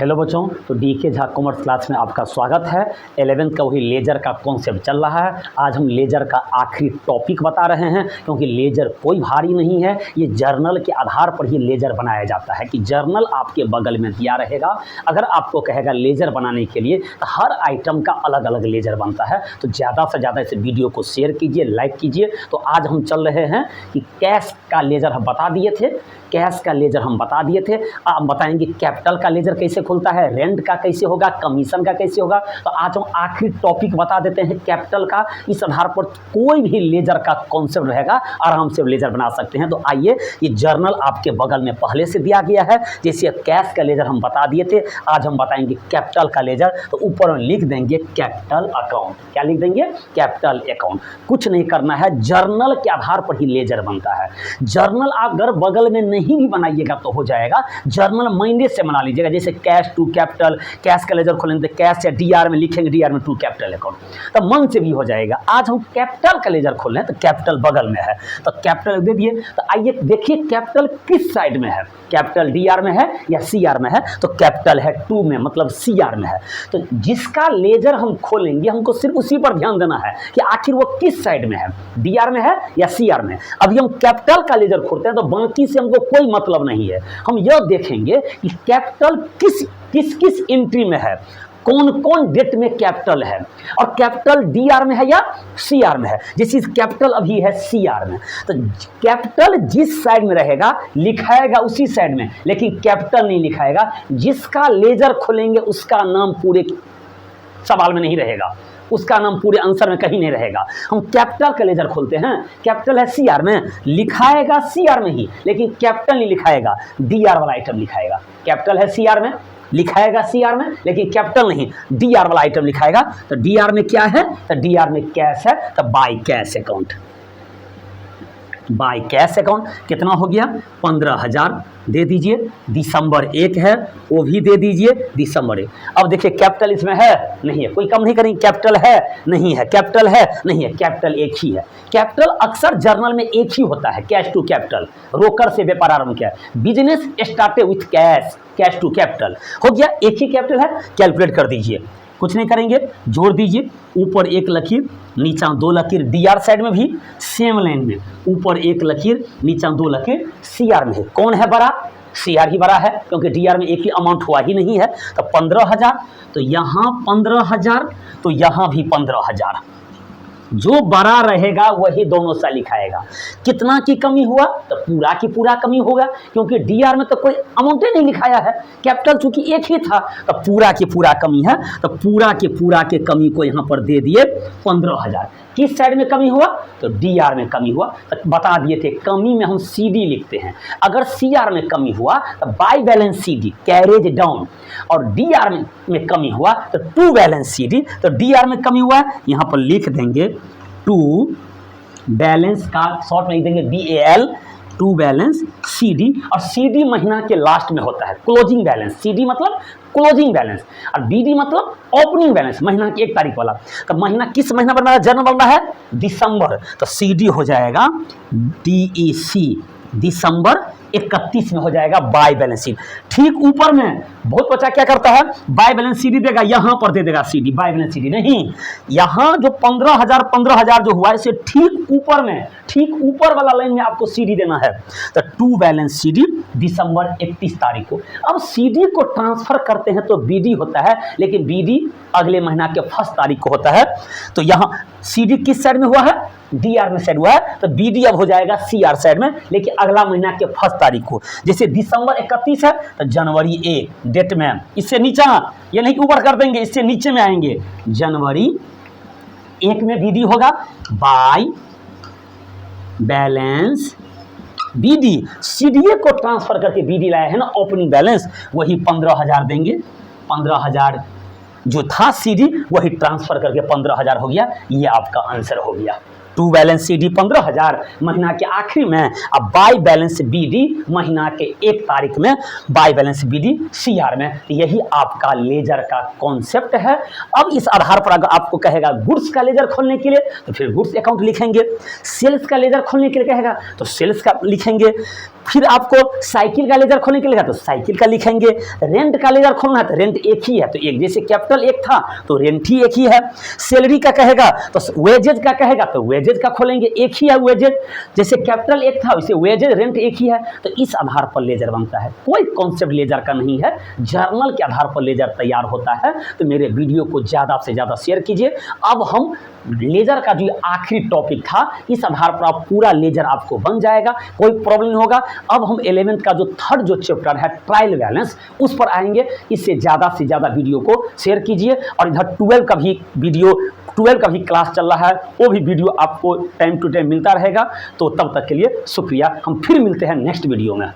Hello बच्चों, तो DK Jha commerce class में आपका स्वागत है। 11th का वही लेजर का कॉन्सेप्ट चल रहा है। आज हम लेजर का आखिरी टॉपिक बता रहे हैं, क्योंकि लेजर कोई भारी नहीं है। ये जर्नल के आधार पर ही लेजर बनाया जाता है कि जर्नल आपके बगल में दिया रहेगा। अगर आपको कहेगा लेजर बनाने के लिए, तो हर आइटम का अलग अलग लेजर बनता है। तो ज़्यादा से ज़्यादा इस वीडियो को शेयर कीजिए, लाइक कीजिए। तो आज हम चल रहे हैं कि कैश का लेजर हम बता दिए थे, कैश का लेजर हम बता दिए थे। आप बताएंगे कैपिटल का लेजर कैसे खुलता है, रेंट का कैसे होगा, कमीशन का कैसे होगा। तो आज हम आखिरी टॉपिक बता देते हैं कैपिटल का। इस आधार पर कोई भी लेजर का कॉन्सेप्ट रहेगा, आराम से लेजर बना सकते हैं। तो आइए, ये जर्नल आपके बगल में पहले से दिया गया है। जैसे कैश का लेजर हम बता दिए थे, आज हम बताएंगे कैपिटल का लेजर। तो ऊपर में लिख देंगे कैपिटल अकाउंट। क्या लिख देंगे? Capital account. कुछ नहीं करना है, जर्नल के आधार पर ही लेजर बनता है। जर्नल आप अगर बगल में नहीं भी बनाइएगा तो हो जाएगा। जर्नल माइंड से बना लीजिएगा। जैसे कैश टू कैपिटल, कैश का लेजर खोलेंगे तो कैश या डीआर में लिखेंगे, डीआर में टू कैपिटल अकाउंट, तो मन से भी हो जाएगा। आज हम कैपिटल का लेजर खोल रहे हैं, तो कैपिटल बगल में है, तो कैपिटल दे दिए। तो आइए देखिए कैपिटल किस साइड में है, कैपिटल डीआर में है या सीआर में है। तो कैपिटल है टू में, मतलब सीआर में है। तो जिसका लेजर हम खोलेंगे, हमको सिर्फ उसी पर ध्यान देना है कि आखिर वो किस साइड में है, डीआर में है या सीआर में। अभी हम कैपिटल का लेजर खोलते हैं, तो बाकी से हमको कोई मतलब नहीं है। हम यह देखेंगे कि कैपिटल किस किस किस एंट्री में है, कौन कौन डेट में कैपिटल है, और कैपिटल डीआर में है या सीआर में है। जैसे कैपिटल अभी है सीआर में, तो कैपिटल जिस साइड में रहेगा लिखाएगा उसी साइड में, लेकिन कैपिटल नहीं लिखाएगा। जिसका लेजर खोलेंगे उसका नाम पूरे सवाल में नहीं रहेगा, उसका नाम पूरे आंसर में कहीं नहीं रहेगा। हम कैपिटल का लेजर खोलते हैं, कैपिटल है सीआर में, लिखाएगा सीआर में ही, लेकिन कैपिटल नहीं लिखाएगा, डीआर वाला आइटम लिखाएगा। कैपिटल है सीआर में, लिखाएगा सीआर में, लेकिन कैपिटल नहीं, डीआर वाला आइटम लिखाएगा। तो डीआर में क्या है? तो डीआर में कैश है, तो by cash account. By cash account कितना हो गया? 15,000 दे दीजिए। दिसंबर 1 है, वो भी दे दीजिए दिसंबर 1। अब देखिए कैपिटल इसमें है नहीं है, कोई कम नहीं करेंगे। कैपिटल है नहीं है, कैपिटल है नहीं है, कैपिटल एक ही है। कैपिटल अक्सर जर्नल में एक ही होता है, कैश टू कैपिटल। रोकर से व्यापार आरंभ किया, business started with cash, cash to capital हो गया। एक ही कैपिटल है, कैलकुलेट कर दीजिए। कुछ नहीं करेंगे, जोड़ दीजिए। ऊपर एक लकीर, नीचा 2 लकीर। डीआर साइड में भी सेम लाइन में, ऊपर एक लकीर, नीचा 2 लकीर। सीआर में है, कौन है बड़ा? सीआर ही बड़ा है, क्योंकि डीआर में एक ही अमाउंट हुआ ही नहीं है। तो 15,000, तो यहाँ 15,000, तो यहाँ भी 15,000। जो बड़ा रहेगा वही दोनों से लिखाएगा। कितना की कमी हुआ? तो पूरा की पूरा कमी होगा, क्योंकि डीआर में तो कोई अमाउंट ही नहीं लिखाया है। कैपिटल चूंकि एक ही था, तो पूरा की पूरा कमी है। तो पूरा के कमी को यहाँ पर दे दिए 15,000। किस साइड में कमी हुआ? तो डीआर में कमी हुआ। तो बता दिए थे कमी में हम सीडी लिखते हैं। अगर सीआर में कमी हुआ तो by balance CD, carriage down. और डीआर में कमी हुआ तो टू बैलेंस सीडी। तो डीआर में कमी हुआ है, यहाँ पर लिख देंगे टू बैलेंस का शॉर्ट में लिख देंगे BAL, टू बैलेंस सीडी। और सीडी महीना के लास्ट में होता है, क्लोजिंग बैलेंस। सीडी मतलब क्लोजिंग बैलेंस, और बीडी मतलब ओपनिंग बैलेंस, महीना की 1 तारीख वाला। तो महीना किस महीना बन रहा है? जन्म बन रहा है दिसंबर, तो सीडी हो जाएगा DEC, दिसंबर 31 में हो जाएगा बाय बैलेंस शीट। ठीक ऊपर में बहुत बच्चा क्या करता है, बाय बैलेंस सीडी देगा, यहाँ पर दे देगा सीडी, बाय बैलेंस सीडी नहीं। यहाँ जो 15,000 जो हुआ है, इसे ठीक ऊपर में, ठीक ऊपर वाला लाइन में आपको सीडी देना है। तो टू बैलेंस सीडी दिसंबर 31 तारीख को। अब सीडी को ट्रांसफर करते हैं तो बीडी होता है, लेकिन बीडी अगले महीना के 1 तारीख को होता है। तो यहाँ सीडी किस साइड में हुआ है? डीआर में साइड हुआ है, तो बीडी अब हो जाएगा सीआर साइड में, लेकिन अगला महीना के 1 तारीख को। जैसे दिसंबर 31 है, तो जनवरी 1 डेट में, इससे नीचा, ये नहीं ऊपर कर देंगे, इससे नीचे में आएंगे। जनवरी 1 में बीडी होगा बाय बैलेंस बीडी। सीडीए को ट्रांसफर करके बीडी लाया है ना, ओपनिंग बैलेंस, वही 15,000 देंगे। 15,000 जो था सीडी, वही ट्रांसफर करके 15,000 हो गया। ये आपका आंसर हो गया। टू बैलेंस सी डी 15,000 महीना के आखिर में, अब बाई बैलेंस बी डी महीना के 1 तारीख में, by balance B D C R में। यही आपका लेजर का कॉन्सेप्ट है। अब इस आधार पर अगर आपको कहेगा गुड्स का लेजर खोलने के लिए तो फिर गुड्स अकाउंट लिखेंगे, सेल्स का लेजर खोलने के लिए कहेगा तो सेल्स का लिखेंगे, फिर आपको साइकिल का लेजर खोलने के लिए तो साइकिल का लिखेंगे, रेंट का लेजर खोलना है तो रेंट एक ही है तो एक, जैसे कैपिटल एक था तो रेंट ही एक ही है। सैलरी का कहेगा तो वेजेज का कहेगा तो वेजेज का खोलेंगे, एक ही है वेजेज, जैसे कैपिटल एक था वैसे वेजेज रेंट एक ही है। तो इस आधार पर लेजर बनता है, कोई कॉन्सेप्ट लेजर का नहीं है, जर्नल के आधार पर लेजर तैयार होता है। तो मेरे वीडियो को ज़्यादा से ज़्यादा शेयर कीजिए। अब हम लेजर का जो आखिरी टॉपिक था, इस आधार पर आप पूरा लेजर आपको बन जाएगा, कोई प्रॉब्लम नहीं होगा। अब हम 11th का जो थर्ड जो चैप्टर है ट्रायल बैलेंस, उस पर आएंगे। इससे ज़्यादा वीडियो को शेयर कीजिए। और इधर 12 का भी वीडियो, 12 का भी क्लास चल रहा है, वो भी वीडियो आपको टाइम टू टाइम मिलता रहेगा। तो तब तक के लिए शुक्रिया, हम फिर मिलते हैं नेक्स्ट वीडियो में।